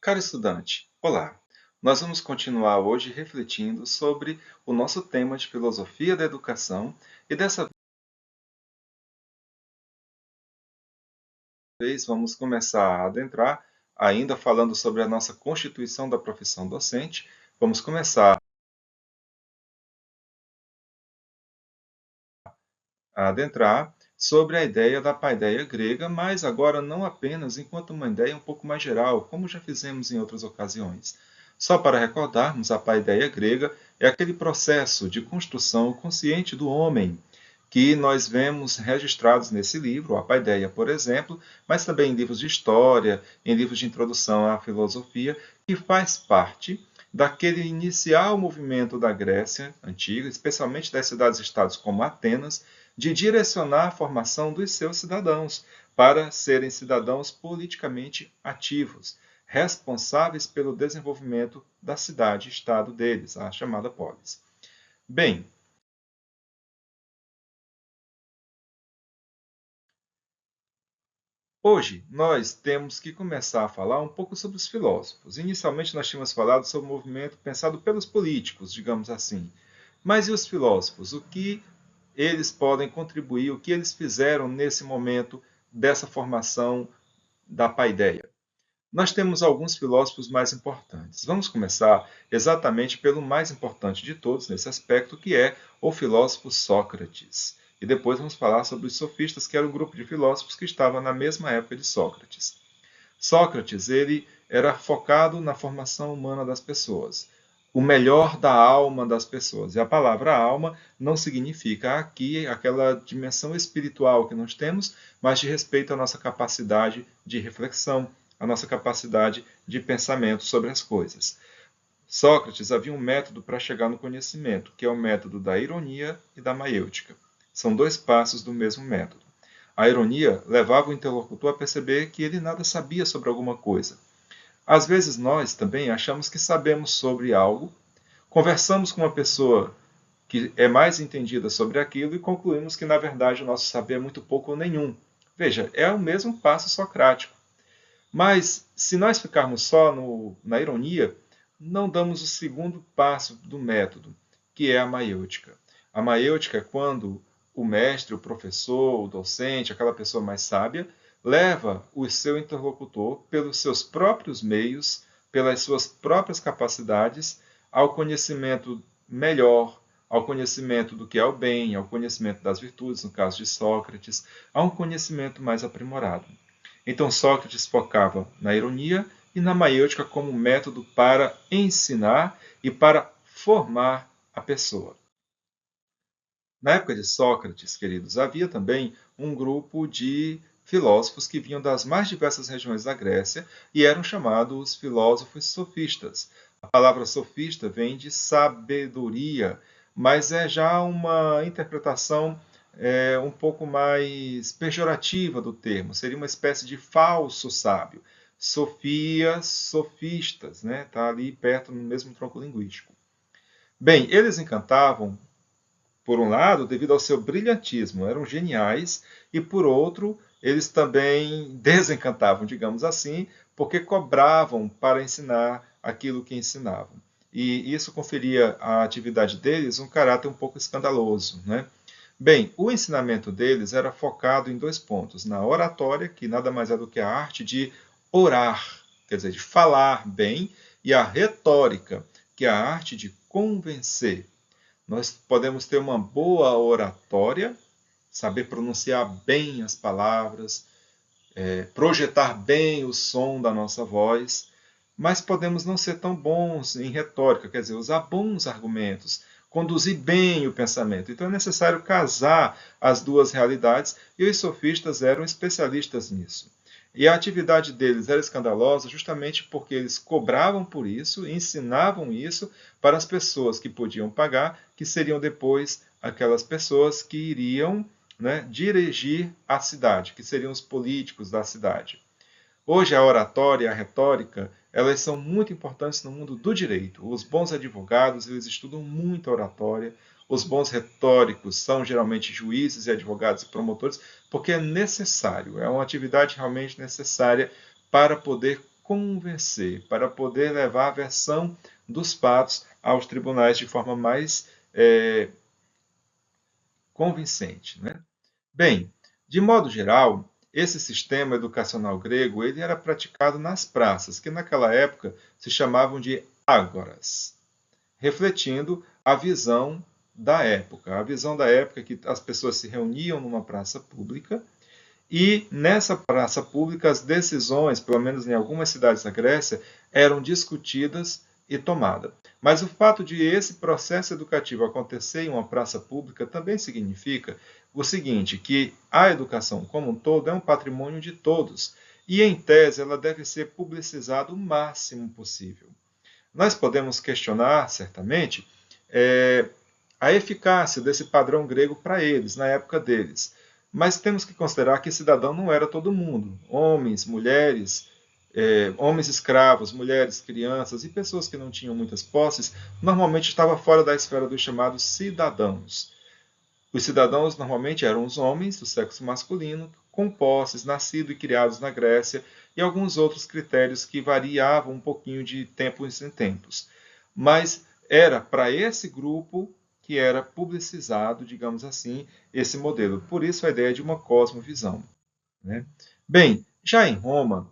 Caro estudante, olá! Nós vamos continuar hoje refletindo sobre o nosso tema de filosofia da educação e dessa vez vamos começar a adentrar, ainda falando sobre a nossa constituição da profissão docente. Vamos começar a adentrar sobre a ideia da paideia grega, mas agora não apenas enquanto uma ideia um pouco mais geral, como já fizemos em outras ocasiões. Só para recordarmos, a paideia grega é aquele processo de construção consciente do homem que nós vemos registrados nesse livro, a Paideia, por exemplo, mas também em livros de história, em livros de introdução à filosofia, que faz parte daquele inicial movimento da Grécia antiga, especialmente das cidades-estados como Atenas, de direcionar a formação dos seus cidadãos para serem cidadãos politicamente ativos, responsáveis pelo desenvolvimento da cidade-estado deles, a chamada polis. Bem, hoje nós temos que começar a falar um pouco sobre os filósofos. Inicialmente nós tínhamos falado sobre o movimento pensado pelos políticos, digamos assim. Mas e os filósofos? O que eles podem contribuir, o que eles fizeram nesse momento dessa formação da paideia? Nós temos alguns filósofos mais importantes. Vamos começar exatamente pelo mais importante de todos nesse aspecto, que é o filósofo Sócrates. E depois vamos falar sobre os sofistas, que era um grupo de filósofos que estava na mesma época de Sócrates. Sócrates, ele era focado na formação humana das pessoas, o melhor da alma das pessoas. E a palavra alma não significa aqui aquela dimensão espiritual que nós temos, mas de respeito à nossa capacidade de reflexão, à nossa capacidade de pensamento sobre as coisas. Sócrates havia um método para chegar no conhecimento, que é o método da ironia e da maiêutica. São dois passos do mesmo método. A ironia levava o interlocutor a perceber que ele nada sabia sobre alguma coisa. Às vezes nós também achamos que sabemos sobre algo, conversamos com uma pessoa que é mais entendida sobre aquilo e concluímos que, na verdade, o nosso saber é muito pouco ou nenhum. Veja, é o mesmo passo socrático. Mas, se nós ficarmos só na ironia, não damos o segundo passo do método, que é a maiêutica. A maiêutica é quando o mestre, o professor, o docente, aquela pessoa mais sábia, leva o seu interlocutor pelos seus próprios meios, pelas suas próprias capacidades, ao conhecimento melhor, ao conhecimento do que é o bem, ao conhecimento das virtudes, no caso de Sócrates, a um conhecimento mais aprimorado. Então Sócrates focava na ironia e na maiêutica como método para ensinar e para formar a pessoa. Na época de Sócrates, queridos, havia também um grupo de filósofos que vinham das mais diversas regiões da Grécia e eram chamados filósofos sofistas. A palavra sofista vem de sabedoria, mas é já uma interpretação um pouco mais pejorativa do termo. Seria uma espécie de falso sábio. Sofia, sofistas, né? Está ali perto no mesmo tronco linguístico. Bem, eles encantavam por um lado, devido ao seu brilhantismo, eram geniais, e por outro, eles também desencantavam, digamos assim, porque cobravam para ensinar aquilo que ensinavam. E isso conferia à atividade deles um caráter um pouco escandaloso, né? Bem, o ensinamento deles era focado em dois pontos: na oratória, que nada mais é do que a arte de orar, quer dizer, de falar bem, e a retórica, que é a arte de convencer. Nós podemos ter uma boa oratória, saber pronunciar bem as palavras, projetar bem o som da nossa voz, mas podemos não ser tão bons em retórica, quer dizer, usar bons argumentos, conduzir bem o pensamento. Então é necessário casar as duas realidades e os sofistas eram especialistas nisso. E a atividade deles era escandalosa justamente porque eles cobravam por isso, ensinavam isso para as pessoas que podiam pagar, que seriam depois aquelas pessoas que iriam, né, dirigir a cidade, que seriam os políticos da cidade. Hoje a oratória e a retórica, elas são muito importantes no mundo do direito. Os bons advogados, eles estudam muito a oratória. Os bons retóricos são geralmente juízes e advogados e promotores, porque é necessário, é uma atividade realmente necessária para poder convencer, para poder levar a versão dos fatos aos tribunais de forma mais convincente, né? Bem, de modo geral, esse sistema educacional grego ele era praticado nas praças, que naquela época se chamavam de ágoras, refletindo a visão da época. A visão da época é que as pessoas se reuniam numa praça pública e nessa praça pública as decisões, pelo menos em algumas cidades da Grécia, eram discutidas e tomadas. Mas o fato de esse processo educativo acontecer em uma praça pública também significa o seguinte, que a educação como um todo é um patrimônio de todos e, em tese, ela deve ser publicizada o máximo possível. Nós podemos questionar, certamente, a eficácia desse padrão grego para eles, na época deles. Mas temos que considerar que cidadão não era todo mundo. Homens, mulheres, homens escravos, mulheres, crianças e pessoas que não tinham muitas posses, normalmente estavam fora da esfera dos chamados cidadãos. Os cidadãos normalmente eram os homens do sexo masculino, com posses, nascidos e criados na Grécia, e alguns outros critérios que variavam um pouquinho de tempos em tempos. Mas era para esse grupo que era publicizado, digamos assim, esse modelo. Por isso a ideia de uma cosmovisão, né? Bem, já em Roma,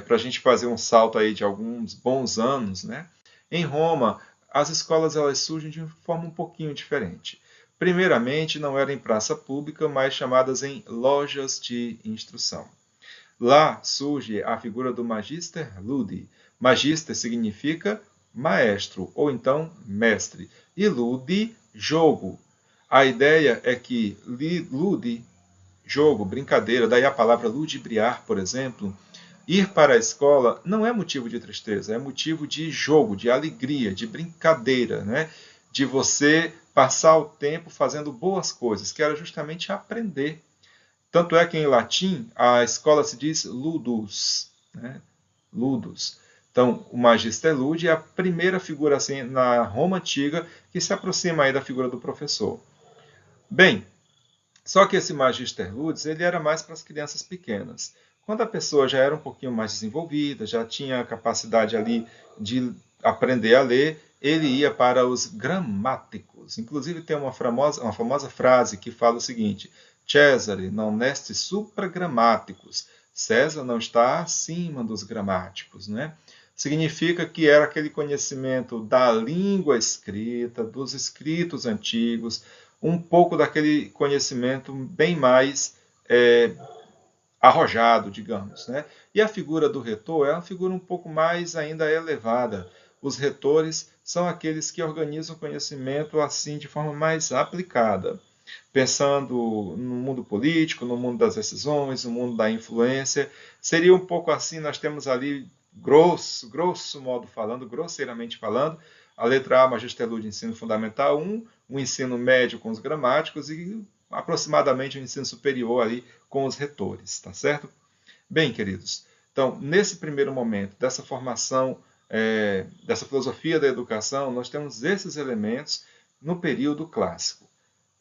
para a gente fazer um salto aí de alguns bons anos, né? Em Roma, as escolas elas surgem de forma um pouquinho diferente. Primeiramente, não era em praça pública, mas chamadas em lojas de instrução. Lá surge a figura do Magister Ludi. Magister significa maestro, ou então mestre. E Ludi, jogo. A ideia é que Ludi, jogo, brincadeira, daí a palavra ludibriar, por exemplo, ir para a escola não é motivo de tristeza, é motivo de jogo, de alegria, de brincadeira, né? De você passar o tempo fazendo boas coisas, que era justamente aprender. Tanto é que em latim a escola se diz ludus, né? Ludus. Então, o Magister Ludi é a primeira figura assim na Roma antiga que se aproxima aí da figura do professor. Bem, só que esse Magister Ludus ele era mais para as crianças pequenas. Quando a pessoa já era um pouquinho mais desenvolvida, já tinha a capacidade ali de aprender a ler, ele ia para os gramáticos. Inclusive tem uma famosa frase que fala o seguinte: Cesare non est supra grammaticus. César não está acima dos gramáticos, né? Significa que era aquele conhecimento da língua escrita, dos escritos antigos, um pouco daquele conhecimento bem mais arrojado, digamos, né? E a figura do retor é uma figura um pouco mais ainda elevada. Os retores são aqueles que organizam o conhecimento assim de forma mais aplicada, pensando no mundo político, no mundo das decisões, no mundo da influência. Seria um pouco assim, nós temos ali, grosso modo falando, grosseiramente falando, a letra A, Magister Ludi, ensino fundamental 1, o ensino médio com os gramáticos e aproximadamente o ensino superior ali com os retores, tá certo? Bem, queridos, então, nesse primeiro momento dessa formação, dessa filosofia da educação, nós temos esses elementos no período clássico.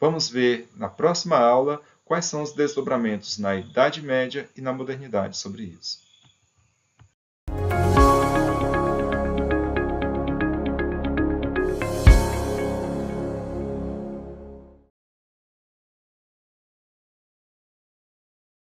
Vamos ver na próxima aula quais são os desdobramentos na Idade Média e na modernidade sobre isso.